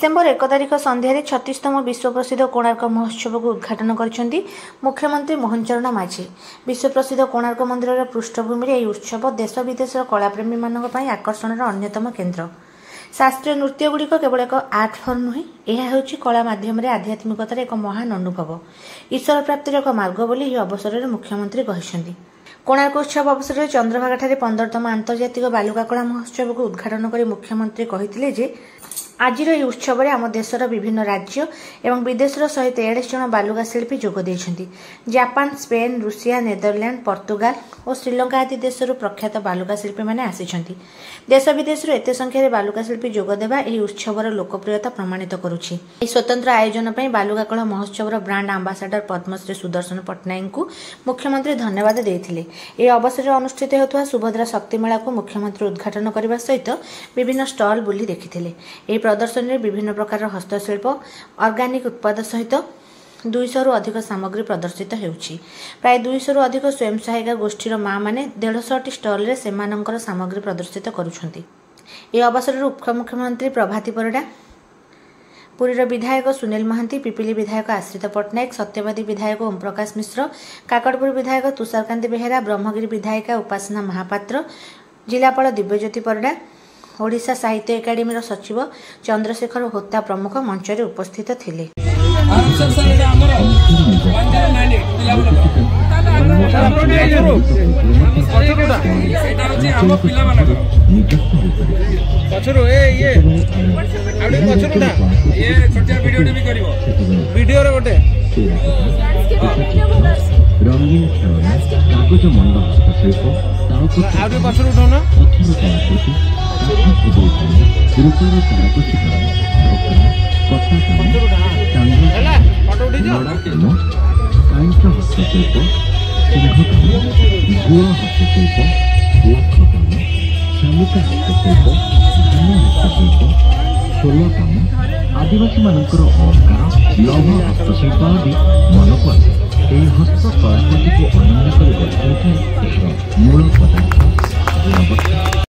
December 1 तारिख सन्धार 36तम विश्व प्रसिद्ध कोणार्क महोत्सव को उद्घाटन कर मुख्यमंत्री मोहन चरण माझी। विश्व प्रसिद्ध कोणार्क मंदिर पृष्ठभूमि यह उत्सव देश विदेश कलाप्रेमी मानक आकर्षण अन्यतम केन्द्र। शास्त्रीय नृत्यगुड़िक केवल एक आर्ट फर्म नुहे, यह होची कला माध्यम आध्यात्मिकतार एक महान अनुभव, ईश्वर प्राप्तिर एक मार्ग बोली यह अवसर में मुख्यमंत्री कहते। कोणार्क उत्सव अवसर में चंद्रभागा 15तम आंतर्जातिक बालुका कला महोत्सव को उद्घाटन कर मुख्यमंत्री कहते आज उत्सव में आम देशर विभिन्न राज्य एवं विदेशर 143 जन बालुका शिल्पी जोग देइछन्ति। जापान, स्पेन, रूसिया, नेदरलैंड, पोर्तुगाल और श्रीलंका आदि देशर प्रख्यात बालुका शिल्पी मैंने आसिछन्ति। देश विदेश एते संख्यार बालुका शिल्पी जोग देवा एही उत्सवर लोकप्रियता प्रमाणित करुछि। एही स्वतंत्र आयोजन पई बालुका कला महोत्सवर ब्रांड आंबासाडर पद्मश्री सुदर्शन पट्टनायक को मुख्यमंत्री धन्यवाद देइथिले। एही अवसर अनुष्ठित हेतुवा सुभद्रा शक्ति मेला को मुख्यमंत्री उद्घाटन करने सहित विभिन्न स्टल बुली देखिथिले। प्रदर्शन में विभिन्न प्रकार हस्तशिल्प ऑर्गेनिक उत्पाद सहित 200 रु अधिक सामग्री प्रदर्शित होउछि। प्राय 200 रु अधिक स्वयं सहायिका गोष्ठीर माँ माने 150 स्टल रे सेमानंकर सामग्री प्रदर्शित करुछन्ति। ए अवसर उपमुख्यमंत्री प्रभाती परिडा, पुरीर विधायक सुनील महांती, पिपिली विधायक आश्रित पट्टनायक, सत्यवादी विधायक ओम प्रकाश मिश्र, काकड़पुर विधायक तुषारकांति बेहेरा, ब्रह्मगिरी विधायिका उपासना महापात्र, जिलापाल दिव्यज्योति परिडा, ओडिशा साहित्य एकाडेमी सचिव चंद्रशेखर होता प्रमुख मंच में उपस्थित थिले। रंगीन खेलना कागज मंड हस्तशिल्प पछर उठाउन हस्तशिल्प गुण हस्तशिल्प लक्ष काम शालिका हस्तशिल्प धान हस्तशिल्प शोल काम आदिवासी मानकर अलंकार लौह हस्तशिल्प आदि मन को आसे। हस्तकला को अनन्य कर मूल पदार्थ।